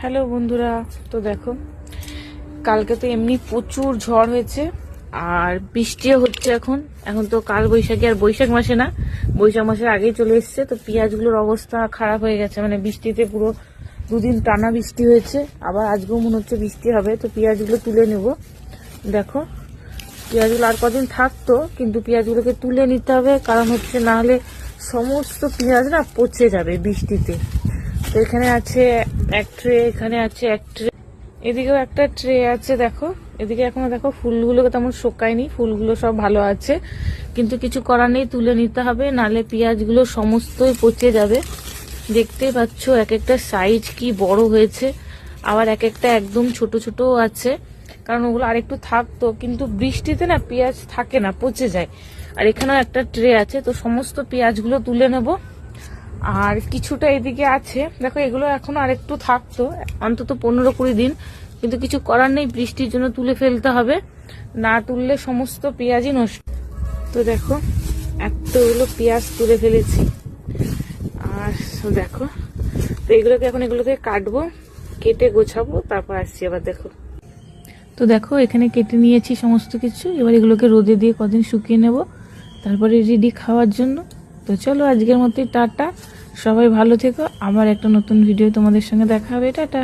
Hello বন্ধুরা, তো দেখো কালকে তো এমনি প্রচুর ঝড় হয়েছে আর বৃষ্টিও হচ্ছে। এখন এখন তো কাল বৈশাখী, আর বৈশাখ মাসে না, বৈশাখ মাসের আগেই চলে এসছে। তো পেঁয়াজগুলোর অবস্থা খারাপ হয়ে গেছে, মানে বৃষ্টিতে পুরো দুদিন টানা বৃষ্টি হয়েছে, আবার আজকেও মনে হচ্ছে বৃষ্টি হবে। তো পেঁয়াজগুলো তুলে নেব। দেখো পেঁয়াজগুলো আর কদিন থাকতো, কিন্তু পেঁয়াজগুলোকে তুলে নিতে হবে, কারণ হচ্ছে না হলে সমস্ত পেঁয়াজ না পচে যাবে বৃষ্টিতে। তো এখানে আছে এক ট্রে, এখানে আছে এক ট্রে, এদিকেও একটা ট্রে আছে। দেখো এদিকে এখনো দেখো ফুলগুলোকে তেমন শোকায়নি, ফুলগুলো সব ভালো আছে, কিন্তু কিছু করার নেই, তুলে নিতে হবে, নালে পেঁয়াজগুলো সমস্তই পচে যাবে। দেখতেই পাচ্ছ এক একটা সাইজ কি বড় হয়েছে, আবার এক একটা একদম ছোট ছোটও আছে, কারণ ওগুলো আরেকটু থাকতো, কিন্তু বৃষ্টিতে না পেঁয়াজ থাকে না, পচে যায়। আর এখানেও একটা ট্রে আছে, তো সমস্ত পেঁয়াজগুলো তুলে নেব। আর কিছুটা এদিকে আছে, দেখো এগুলো এখনো আরেকটু থাকতো, অন্তত 15-20 দিন, কিন্তু কিছু করার নেই, বৃষ্টির জন্য তুলে ফেলতে হবে, না তুললে সমস্ত পেঁয়াজই নষ্ট। তো দেখো এতগুলো পেঁয়াজ তুলে ফেলেছি। আর দেখো, তো এগুলোকে কাটবো, কেটে গোছাবো, তারপর আসছি আবার। দেখো তো দেখো এখানে কেটে নিয়েছি সমস্ত কিছু, এবার এগুলোকে রোদে দিয়ে কদিন শুকিয়ে নেব, তারপরে রেডি খাওয়ার জন্য। তো চলো আজকের মতোই টাটা, সবাই ভালো থেকো, আবার একটা নতুন ভিডিও তোমাদের সঙ্গে দেখা হবে। টাটা।